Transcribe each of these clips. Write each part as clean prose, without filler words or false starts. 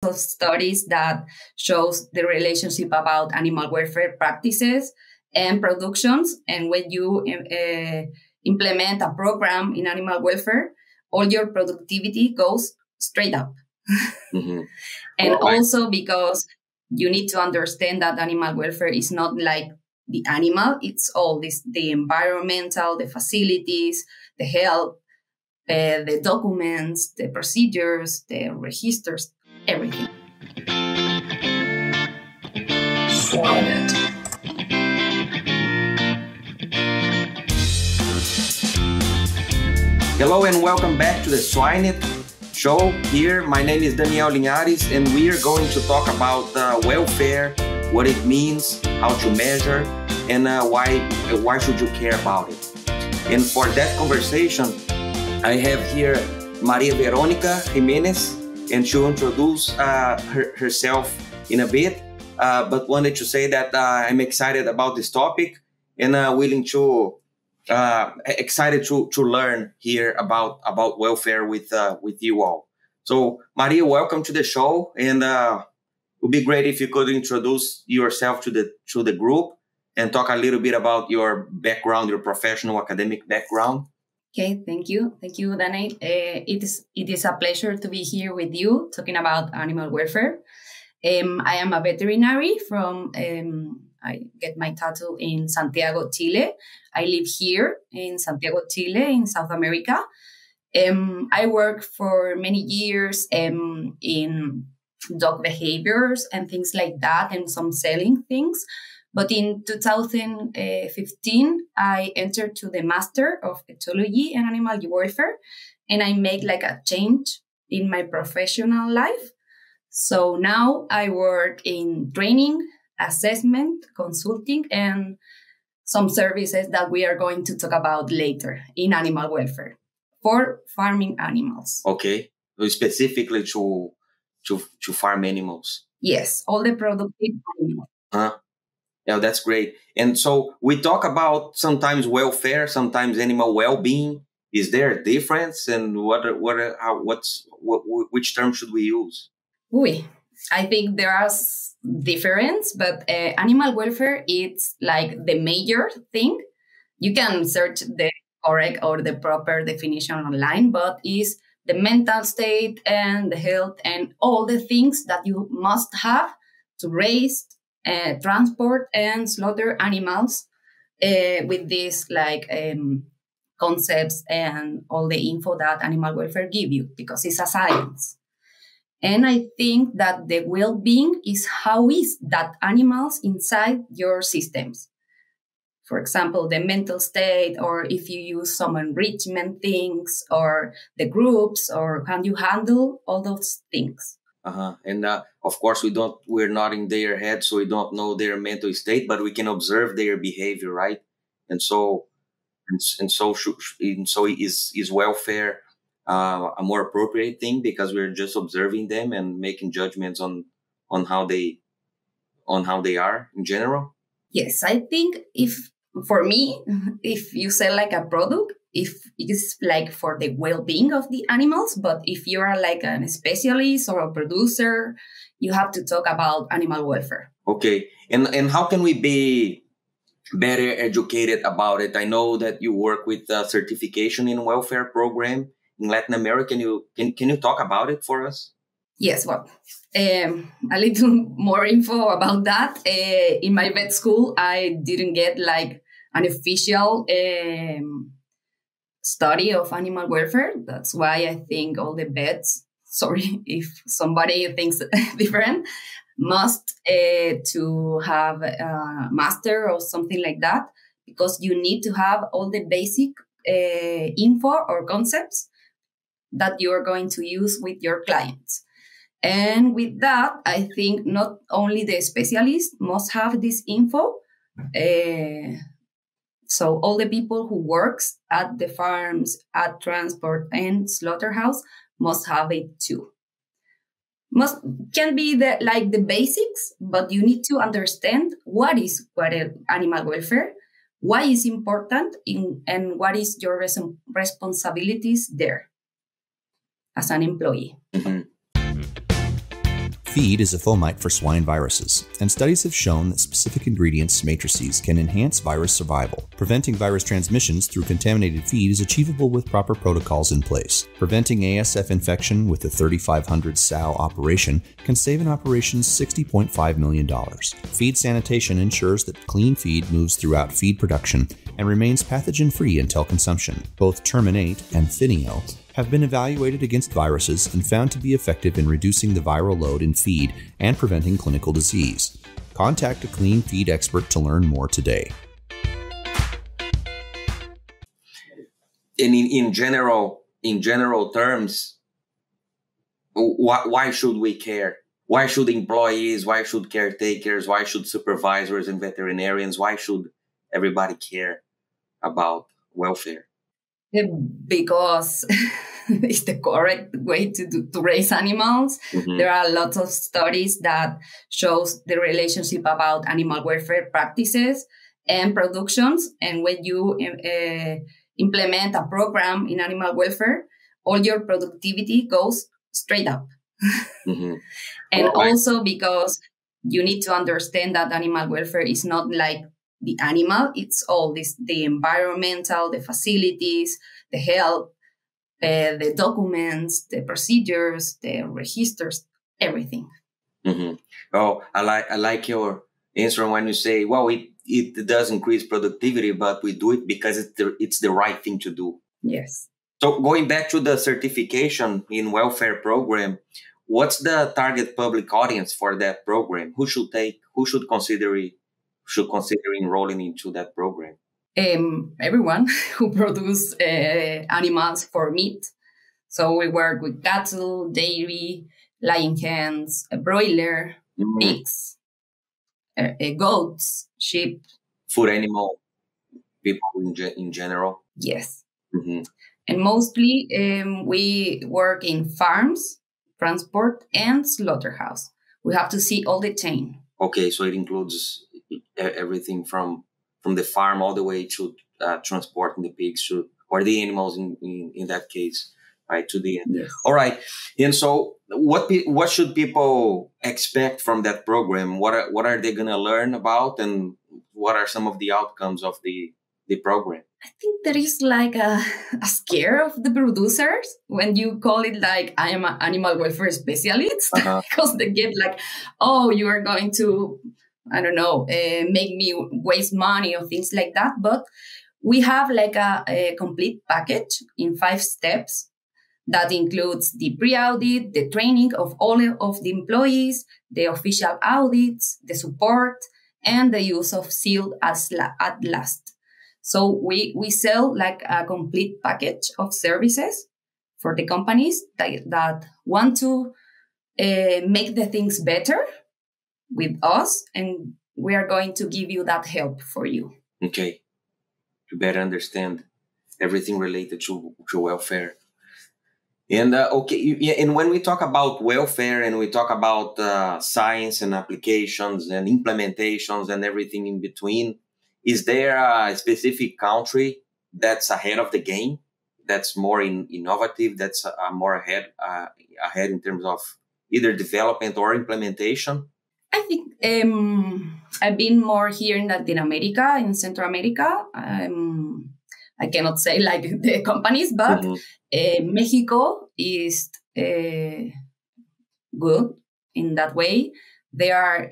of studies that shows the relationship about animal welfare practices and productions. And when you implement a program in animal welfare, all your productivity goes straight up. Mm-hmm. And also because you need to understand that animal welfare is not like the animal, it's all this, the environmental, the facilities, the health, the documents, the procedures, the registers, everything. Swine. Hello and welcome back to the Swine show. Here, my name is Daniel Linhares, and we are going to talk about welfare, what it means, how to measure, and why should you care about it. And for that conversation, I have here María Verónica Grez, and she'll introduce herself in a bit. But wanted to say that I'm excited about this topic and excited to learn here about welfare with you all. So, Maria, welcome to the show, and it would be great if you could introduce yourself to the group and talk a little bit about your background, your professional academic background. Okay, thank you, Daniel. It is a pleasure to be here with you talking about animal welfare. I am a veterinary from. I get my title in Santiago, Chile. I live here in Santiago, Chile, in South America. I work for many years in dog behaviors and things like that, and some selling things. But in 2015, I entered to the Master of Ethology and Animal Welfare, and I make like a change in my professional life. So now I work in training, assessment, consulting, and some services that we are going to talk about later in animal welfare for farming animals. Okay, so specifically to farm animals. Yes, all the productive animals. Yeah, that's great. And so we talk about sometimes welfare, sometimes animal well-being. Is there a difference, and which term should we use? I think there are difference, but animal welfare is like the major thing. You can search the correct or the proper definition online, but is the mental state and the health and all the things that you must have to raise, transport and slaughter animals with these concepts and all the info that animal welfare give you, because it's a science. And I think that the well-being is how is that animals inside your systems. For example, the mental state, or if you use some enrichment things, or the groups, or can you handle all those things? And of course, we're not in their head, so we don't know their mental state, but we can observe their behavior, right? And so is welfare a more appropriate thing, because we're just observing them and making judgments on how they are in general? Yes, I think if you sell like a product, if it is like for the well-being of the animals, but if you are like a specialist or a producer, you have to talk about animal welfare. Okay, and how can we be better educated about it? I know that you work with a certification in welfare program in Latin America. Can you talk about it for us? Yes, well, a little more info about that. In my vet school, I didn't get like an official study of animal welfare. That's why I think all the vets, sorry if somebody thinks different, must to have a master or something like that, because you need to have all the basic info or concepts that you are going to use with your clients. And with that, I think not only the specialists must have this info. So all the people who works at the farms, at transport and slaughterhouse must have it too. Can be the basics, but you need to understand what is animal welfare, why is important, and what is your responsibilities there as an employee. Mm-hmm. Feed is a fomite for swine viruses, and studies have shown that specific ingredients matrices can enhance virus survival. Preventing virus transmissions through contaminated feed is achievable with proper protocols in place. Preventing ASF infection with the 3500 sow operation can save an operation's $60.5 million. Feed sanitation ensures that clean feed moves throughout feed production and remains pathogen-free until consumption. Both Terminate and Thineo have been evaluated against viruses and found to be effective in reducing the viral load in feed and preventing clinical disease. Contact a clean feed expert to learn more today. And in general terms, why should we care? Why should employees, why should caretakers, why should supervisors and veterinarians, why should everybody care about welfare? Because it's the correct way to raise animals. Mm-hmm. There are lots of studies that shows the relationship about animal welfare practices and productions. And when you implement a program in animal welfare, all your productivity goes straight up. Mm-hmm. And also because you need to understand that animal welfare is not like the animal, it's all this, the environmental, the facilities, the health, the documents, the procedures, the registers, everything. Mm-hmm. Oh, I like your answer when you say, well, it does increase productivity, but we do it because it's the right thing to do. Yes. So going back to the certification in welfare program, what's the target public audience for that program? Who should consider enrolling into that program? Everyone who produce animals for meat. So we work with cattle, dairy, lion hens, broiler, pigs, goats, sheep. Food animal people in general? Yes. Mm-hmm. And mostly we work in farms, transport, and slaughterhouse. We have to see all the chain. Okay, so it includes everything from the farm all the way to transporting the pigs or the animals in that case, right, to the end. Yes. All right. And so what should people expect from that program? What are they going to learn about, and what are some of the outcomes of the program? I think there is like a scare of the producers when you call it like, I am an animal welfare specialist, because they get like, oh, you are going to, I don't know, make me waste money or things like that. But we have like a complete package in 5 steps that includes the pre-audit, the training of all of the employees, the official audits, the support, and the use of seal at last. So we sell like a complete package of services for the companies that want to make the things better with us, and we are going to give you that help for you. Okay. To better understand everything related to welfare. And and when we talk about welfare and we talk about science and applications and implementations and everything in between, is there a specific country that's ahead of the game, that's more innovative, that's more ahead in terms of either development or implementation? I think I've been more here in Latin America, in Central America. I cannot say like the companies, but Mexico is good in that way. They are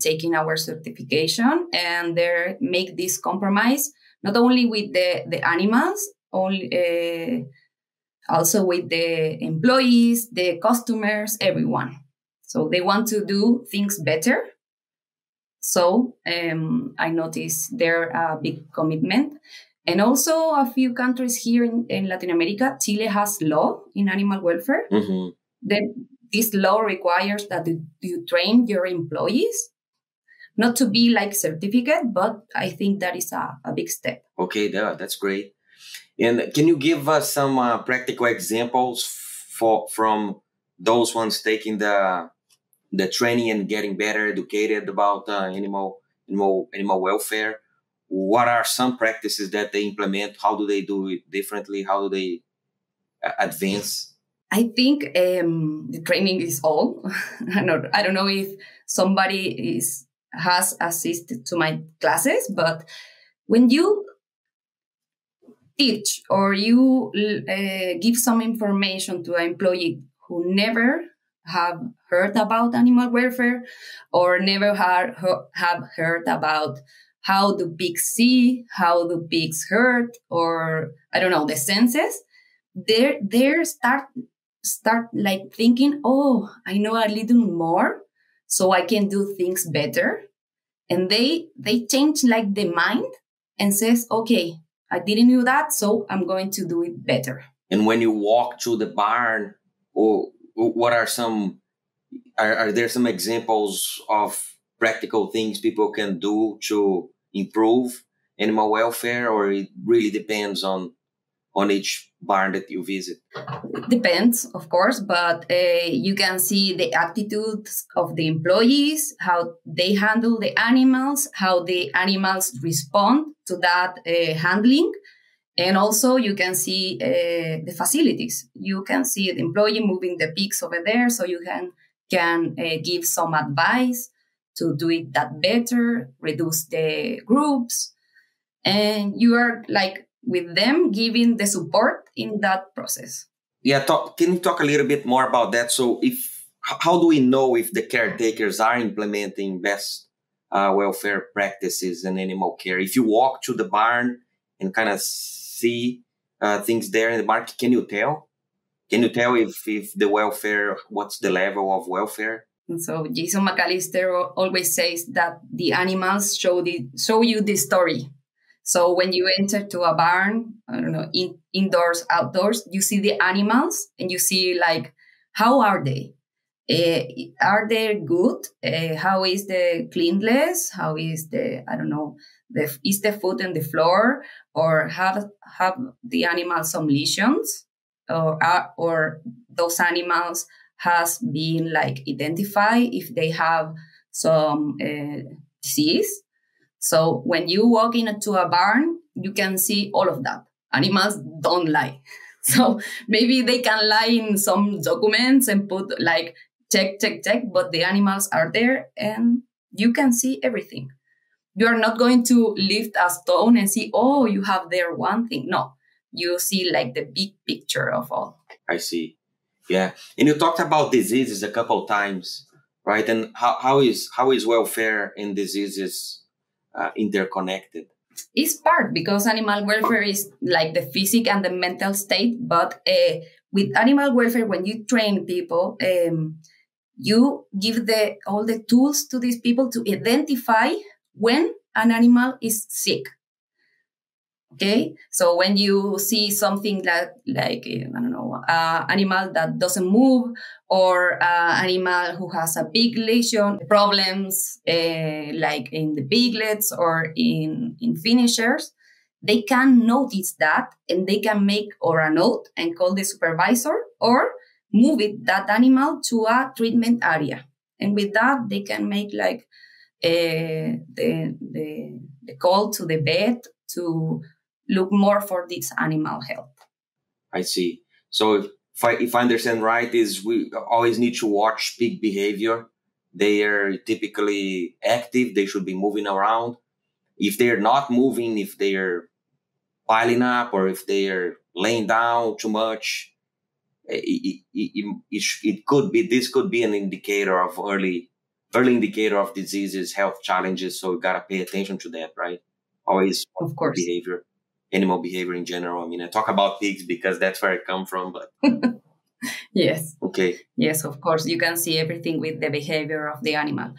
taking our certification, and they make this compromise not only with the animals, also with the employees, the customers, everyone. So they want to do things better. So I noticed their big commitment. And also a few countries here in Latin America, Chile has law in animal welfare. Mm-hmm. This law requires that you train your employees, not to be like certificate, but I think that is a big step. Okay, that's great. And can you give us some practical examples from those ones taking the training and getting better educated about animal welfare? What are some practices that they implement? How do they do it differently? How do they advance I think the training is all. I don't know if somebody has assisted to my classes, but when you teach or you give some information to an employee who never have heard about animal welfare or never have heard about how do pigs see, how do pigs hurt, or I don't know, the senses, they start like thinking, oh, I know a little more, so I can do things better. And they change like the mind and says, okay, I didn't know that, so I'm going to do it better. And when you walk to the barn, or what are some, are there some examples of practical things people can do to improve animal welfare, or it really depends on each barn that you visit? It depends, of course, but you can see the attitudes of the employees, how they handle the animals, how the animals respond to that handling. And also you can see the facilities. You can see the employee moving the pigs over there, so you can give some advice to do it that better, reduce the groups. And you are like with them giving the support in that process. Yeah, can you talk a little bit more about that? So how do we know if the caretakers are implementing best welfare practices in animal care? If you walk to the barn and kind of see things there in the barn, can you tell? Can you tell if the welfare, what's the level of welfare? And so Jason McAllister always says that the animals show you the story. So when you enter to a barn, I don't know, indoors, outdoors, you see the animals and you see like, how are they? Are they good? How is the cleanliness? How is the, I don't know, is the food on the floor? Or have the animals some lesions? Or those animals has been like identified if they have some disease? So when you walk into a barn, you can see all of that. Animals don't lie. So maybe they can lie in some documents and put like, check, but the animals are there and you can see everything. You are not going to lift a stone and see, oh, you have there one thing. No, you see like the big picture of all. I see. Yeah. And you talked about diseases a couple of times, right? And how is welfare and diseases interconnected? It's part, because animal welfare is like the physical and the mental state. But with animal welfare, when you train people, you give all the tools to these people to identify when an animal is sick. Okay, so when you see something like I don't know, animal that doesn't move, or animal who has a big lesion problems, like in the piglets or in finishers, they can notice that and they can make or a note and call the supervisor or move that animal to a treatment area, and with that they can make like the call to the vet to look more for this animal health. I see. So if I understand right, is we always need to watch pig behavior. They are typically active. They should be moving around. If they are not moving, if they are piling up, or if they are laying down too much, it could be, this could be an indicator of early indicator of diseases, health challenges. So you got to pay attention to that, right? Always, of course, behavior. Animal behavior in general. I mean, I talk about pigs because that's where I come from, but yes. Okay. Yes, of course. You can see everything with the behavior of the animal.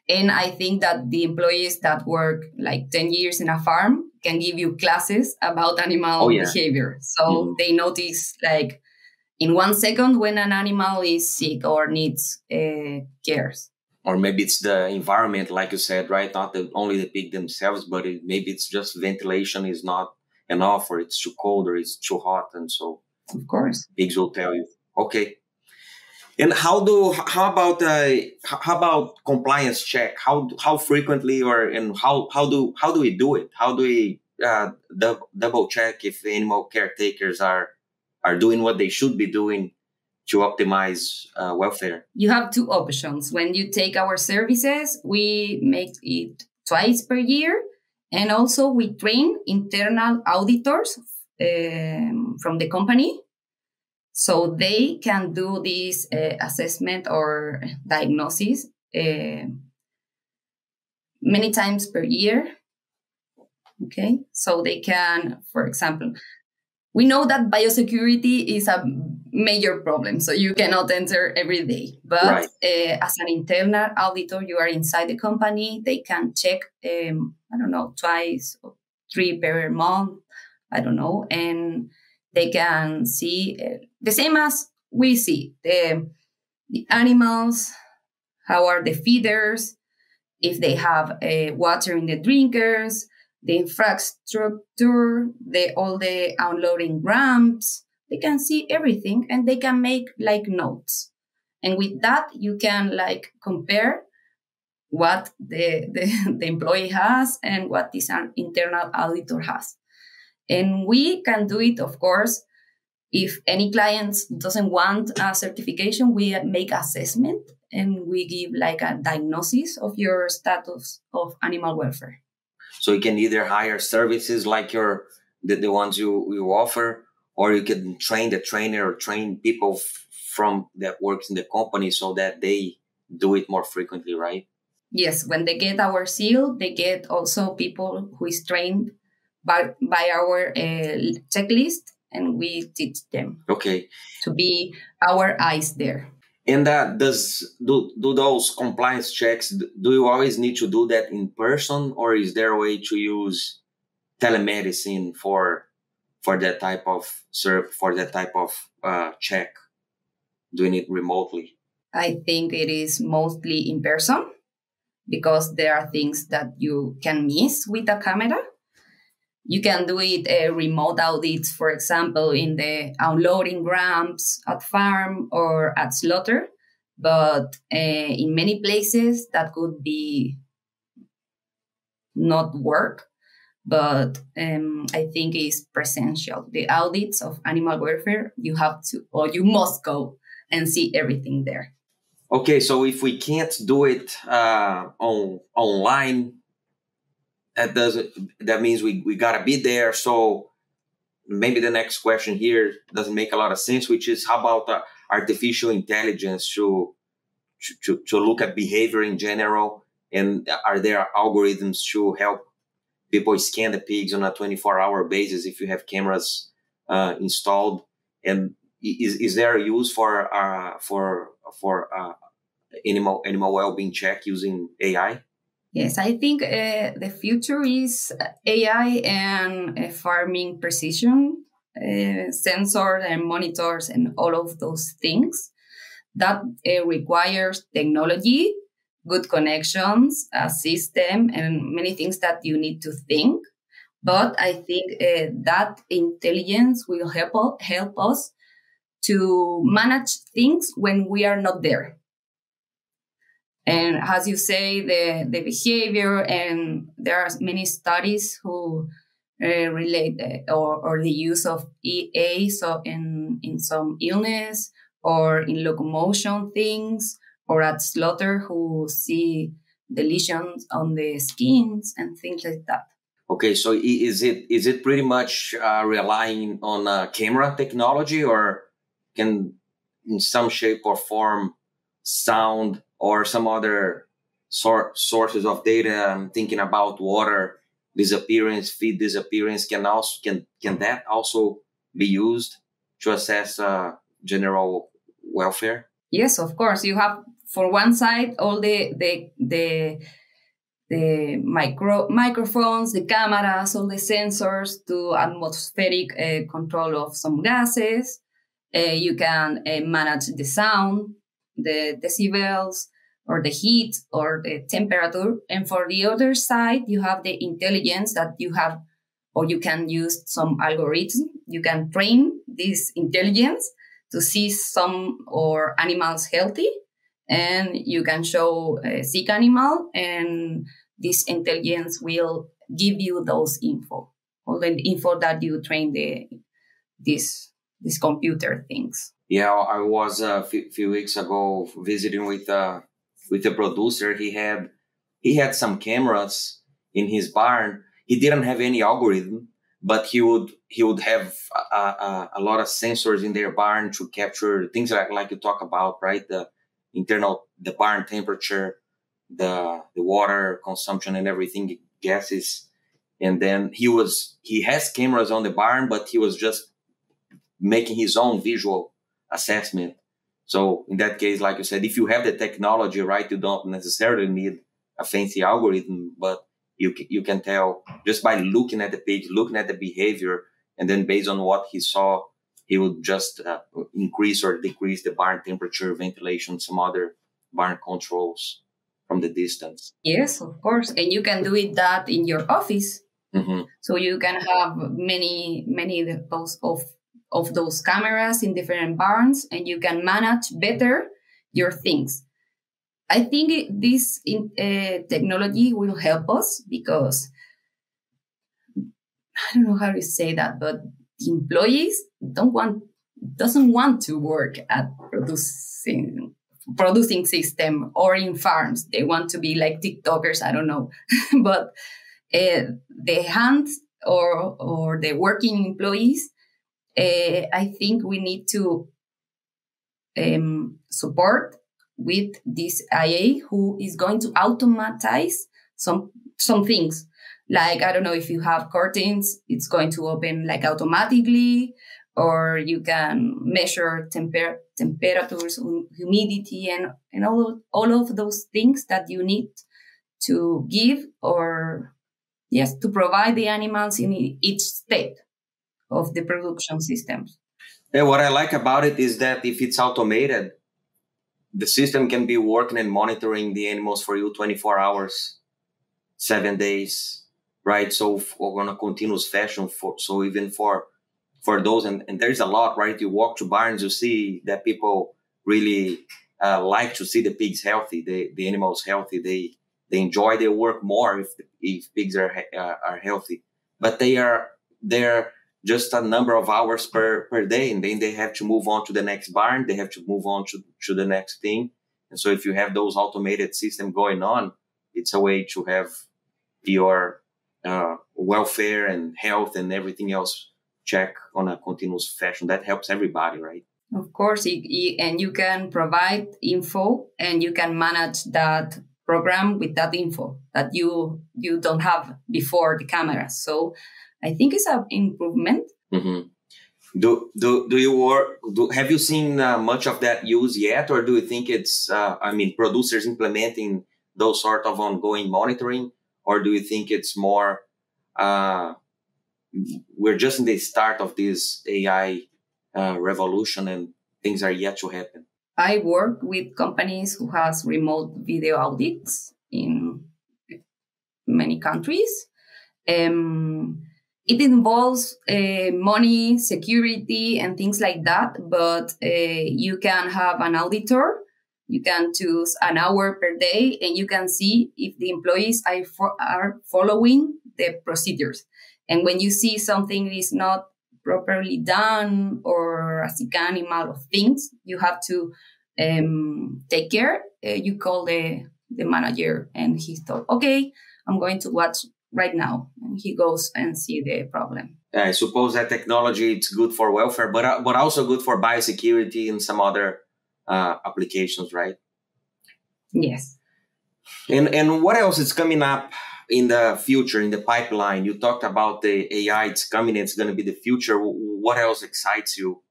And I think that the employees that work like 10 years in a farm can give you classes about animal behavior. So they notice like in 1 second when an animal is sick or needs cares. Or maybe it's the environment, like you said, right? Not only the pig themselves, but maybe it's just ventilation is not enough, or it's too cold, or it's too hot, and so of course pigs will tell you. Okay. And how about compliance check? How frequently, and how do we do it? How do we double check if animal caretakers are doing what they should be doing to optimize welfare? You have two options. When you take our services, we make it twice per year. And also we train internal auditors from the company, so they can do this assessment or diagnosis many times per year. Okay, so they can, for example, we know that biosecurity is a major problem, so you cannot enter every day. But Right. As an internal auditor, you are inside the company. They can check, I don't know, twice or 3 per month, I don't know, and they can see the same as we see the animals, how are the feeders, if they have water in the drinkers, the infrastructure, all the unloading ramps. They can see everything and they can make like notes. And with that, you can like compare what the employee has and what this internal auditor has. And we can do it, of course, if any client doesn't want a certification, we make assessment and we give like a diagnosis of your status of animal welfare. So you can either hire services like the ones you offer, or you can train the trainer or train people from that works in the company so that they do it more frequently, right? Yes, when they get our seal, they get also people who is trained by our checklist, and we teach them. Okay. To be our eyes there. And do those compliance checks, do you always need to do that in person, or is there a way to use telemedicine for that type of check, doing it remotely? I think it is mostly in person because there are things that you can miss with a camera. You can do it remote audits, for example, in the unloading ramps at farm or at slaughter. But in many places that could be not work. But I think it's presential. The audits of animal welfare, you have to, or you must go and see everything there. Okay, so if we can't do it online, that means we gotta be there. So maybe the next question here doesn't make a lot of sense, which is how about artificial intelligence to look at behavior in general, and are there algorithms to help people scan the pigs on a 24-hour basis if you have cameras installed? And is there a use for animal well-being check using AI? Yes, I think the future is AI and farming precision sensors and monitors and all of those things. That requires technology, good connections, a system, and many things that you need to think. But I think that intelligence will help us to manage things when we are not there. And as you say, the behavior, and there are many studies who relate or the use of EA so in some illness or in locomotion things, or at slaughter who see the lesions on the skins and things like that. Okay, so is it pretty much relying on camera technology, or can in some shape or form sound or some other sources of data? I'm thinking about water disappearance, feed disappearance. Can that also be used to assess general welfare? Yes, of course. You have, for one side, all the microphones, the cameras, all the sensors to atmospheric control of some gases. You can manage the sound, the decibels, or the heat, or the temperature. And for the other side, you have the intelligence that you have, or you can use some algorithm. You can train this intelligence to see some or animals healthy, and you can show a sick animal, and this intelligence will give you those all the info that you train these computer things. Yeah, I was a few weeks ago visiting with a producer. He had some cameras in his barn. He didn't have any algorithm, but he would have a lot of sensors in their barn to capture things like you talk about, right? The barn temperature, the water consumption and everything, gases. And then he has cameras on the barn, but he was just making his own visual assessment. So in that case, like you said, if you have the technology, right, you don't necessarily need a fancy algorithm, but you can tell just by looking at the page, looking at the behavior, and then based on what he saw, he would just increase or decrease the barn temperature, ventilation, some other barn controls from the distance. Yes, of course. And you can do it that in your office. Mm-hmm. So you can have many of those cameras in different barns, and you can manage better your things. I think this technology will help us because I don't know how to say that, but the employees doesn't want to work at producing system or in farms. They want to be like TikTokers. I don't know, but the hands or the working employees, I think we need to support with this IA who is going to automatize some things. Like, I don't know, if you have curtains, it's going to open like automatically, or you can measure temperatures, humidity, and all of those things that you need to give or, yes, to provide the animals in each state of the production systems. And what I like about it is that if it's automated, the system can be working and monitoring the animals for you 24 hours, 7 days, right? So on a continuous fashion. So even for those, and there's a lot, right? You walk to barns, you see that people really like to see the pigs healthy, the animals healthy. They enjoy their work more if pigs are healthy. But they're just a number of hours per day, and then they have to move on to the next barn. They have to move on to the next thing. And so if you have those automated systems going on, it's a way to have your welfare and health and everything else check on a continuous fashion. That helps everybody, right? Of course, and you can provide info and you can manage that program with that info that you don't have before the camera. So I think it's an improvement. Mm-hmm. Do you work? Have you seen much of that use yet, or do you think it's producers implementing those sort of ongoing monitoring, or do you think it's more we're just in the start of this AI revolution and things are yet to happen? I work with companies who has remote video audits in many countries. It involves money, security, and things like that. But you can have an auditor. You can choose an hour per day, and you can see if the employees are following the procedures. And when you see something is not properly done or a sick animal or things, you have to take care. You call the manager, and he thought, okay, I'm going to watch right now. And he goes and see the problem. I suppose that technology, it's good for welfare, but also good for biosecurity and some other applications, right? Yes. And what else is coming up in the future, in the pipeline? You talked about the AI, it's coming, it's going to be the future. What else excites you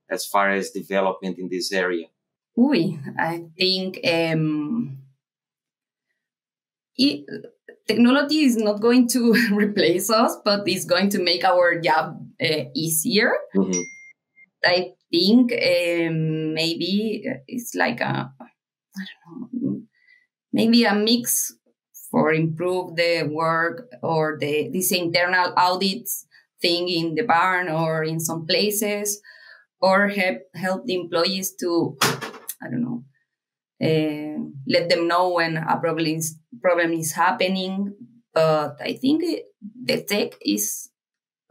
as far as development in this area? I think technology is not going to replace us, but it's going to make our job easier. Mm-hmm. I think maybe it's like maybe a mix for improve the work or this internal audits thing in the barn or in some places, or help the employees to, I don't know, let them know when a problem is happening. But I think the tech is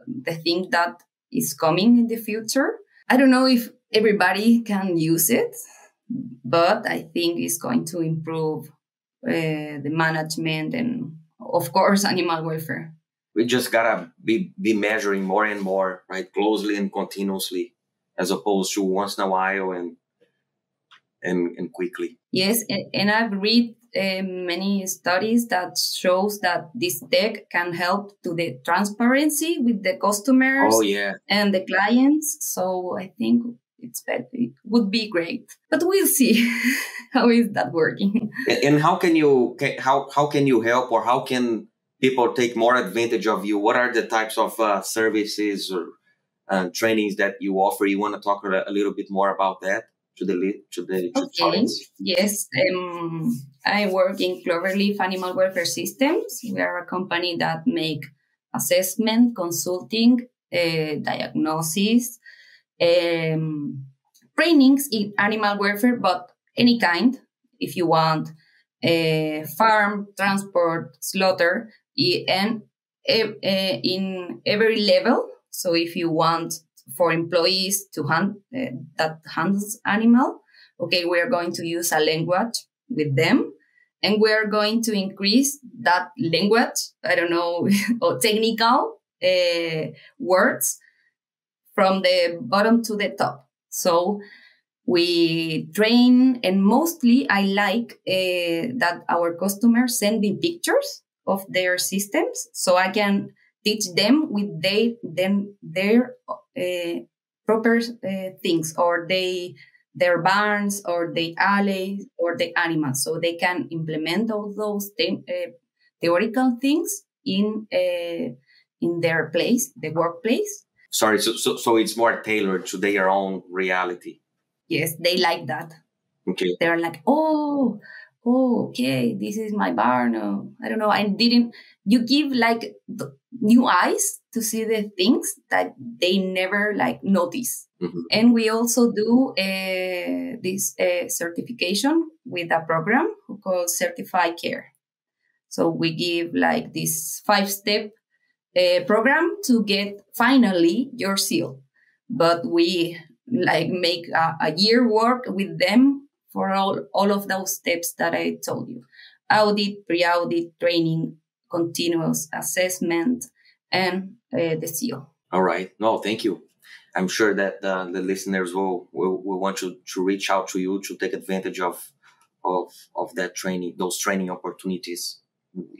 the thing that is coming in the future. I don't know if everybody can use it, but I think it's going to improve the management and, of course, animal welfare. We just gotta be measuring more and more, right, closely and continuously, as opposed to once in a while and quickly. Yes, and I've read many studies that shows that this tech can help to the transparency with the customers Oh yeah, and the clients. So I think it would be great, but we'll see how is that working. and how can you how can you help, or how can people take more advantage of you? What are the types of services or trainings that you offer? You want to talk a little bit more about that to the Okay. audience? Yes. I work in Cloverleaf Animal Welfare Systems. We are a company that make assessment, consulting, diagnosis, trainings in animal welfare, but any kind. If you want farm, transport, slaughter, and in every level. So if you want for employees to that handles animal, okay, we are going to use a language with them, and we are going to increase that language. I don't know, or technical words from the bottom to the top. So we train, and mostly I like that our customers send me pictures of their systems, so I can teach them with their proper things, or their barns, or the alleys, or the animals, so they can implement all those theoretical things in their place, the workplace. Sorry, so it's more tailored to their own reality. Yes, they like that. Okay. They're like, oh, okay, this is my barn. I don't know. You give like new eyes to see the things that they never like notice. Mm-hmm. And we also do this certification with a program called Certified Care. So we give like this 5-step program to get finally your seal. But we like make a year work with them for all of those steps that I told you: audit, pre-audit, training, continuous assessment, and the seal. All right. No, thank you. I'm sure that the listeners will want to reach out to you to take advantage of that training, those training opportunities.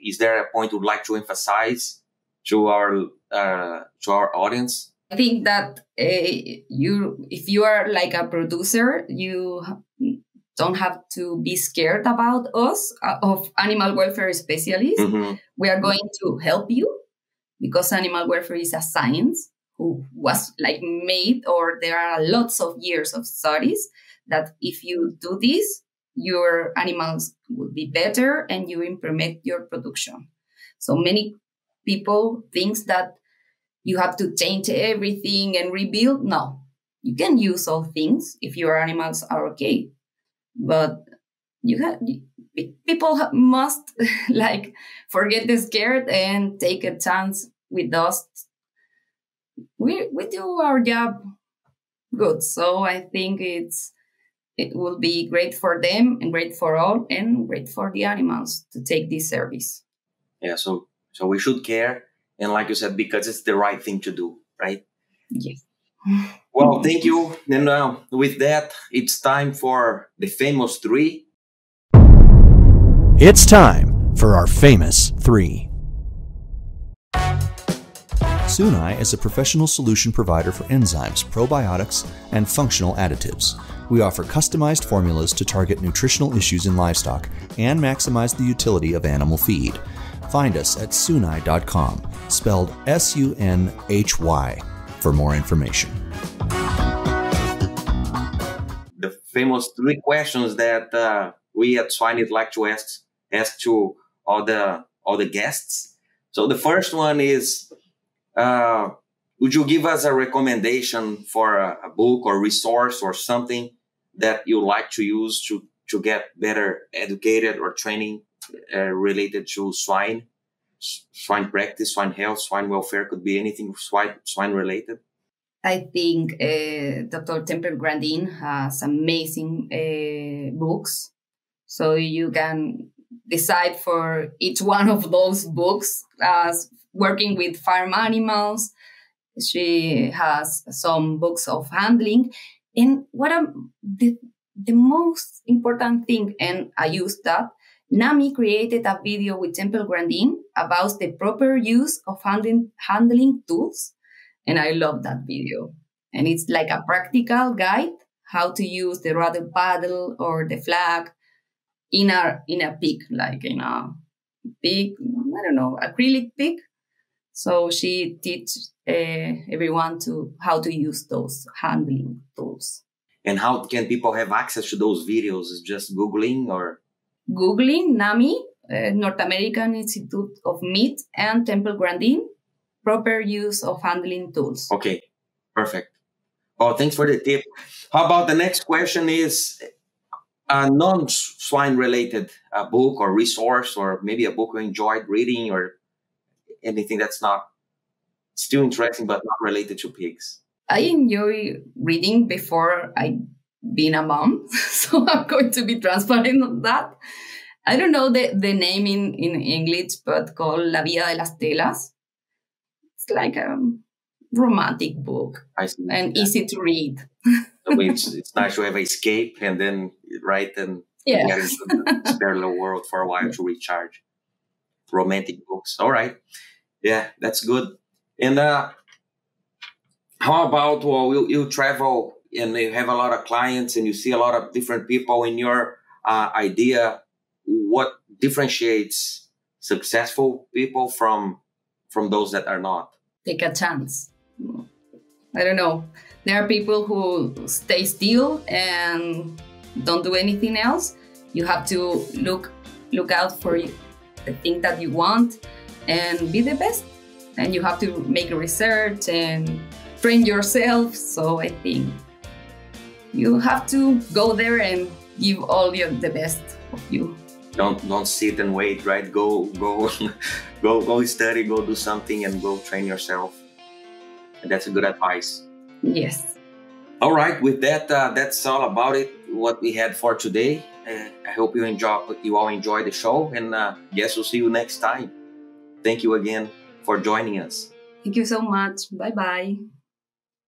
Is there a point you'd like to emphasize to our audience? I think that if you are like a producer, you don't have to be scared about us, of animal welfare specialists. Mm-hmm. We are going to help you, because animal welfare is a science who was like made, or there are lots of years of studies that if you do this, your animals will be better and you improve your production. So many people think that you have to change everything and rebuild. No, you can use all things if your animals are okay. But people must like forget the scared and take a chance with us. We do our job good. So I think it will be great for them and great for all and great for the animals to take this service. Yeah, so we should care. And like you said, because it's the right thing to do, right? Yes. Well, thank you. And with that, it's time for the famous 3. It's time for our famous 3. Swine is a professional solution provider for enzymes, probiotics, and functional additives. We offer customized formulas to target nutritional issues in livestock and maximize the utility of animal feed. Find us at suny.com, spelled SUNHY, for more information. The famous 3 questions that we at Swine would like to ask to all the guests. So the first one is, would you give us a recommendation for a book or resource or something that you like to use to get better educated or training related to swine practice, swine health, swine welfare? Could be anything swine related. I think Dr. Temple Grandin has amazing books. So you can decide for each one of those books as working with farm animals. She has some books of handling. And the most important thing, and I used that, Nami created a video with Temple Grandin about the proper use of handling tools. And I love that video. And it's like a practical guide how to use the rudder paddle or the flag in a pig, like in a big, I don't know, acrylic pig. So she teaches everyone to how to use those handling tools. And how can people have access to those videos? Is just Googling or? Googling NAMI, North American Institute of Meat, and Temple Grandin, proper use of handling tools. Okay, perfect. Oh, thanks for the tip. How about the next question is a non-swine related book or resource, or maybe a book you enjoyed reading, or anything that's not still interesting but not related to pigs? I enjoy reading before I being a mom, so I'm going to be transparent on that. I don't know the name in English, but called La Vida de las Telas. It's like a romantic book and easy to read. So it's nice to have escape and then get into the parallel world for a while to recharge. Romantic books. All right. Yeah, that's good. And how about, well, you travel and you have a lot of clients and you see a lot of different people. In your idea, what differentiates successful people from those that are not? Take a chance. I don't know. There are people who stay still and don't do anything else. You have to look out for the thing that you want and be the best. And you have to make research and train yourself. So I think you have to go there and give all the best of you. Don't sit and wait, right? Go study, go do something, and go train yourself. And that's a good advice. Yes. All right. With that, that's all about it. What we had for today. I hope you all enjoy the show, and guess we'll see you next time. Thank you again for joining us. Thank you so much. Bye-bye.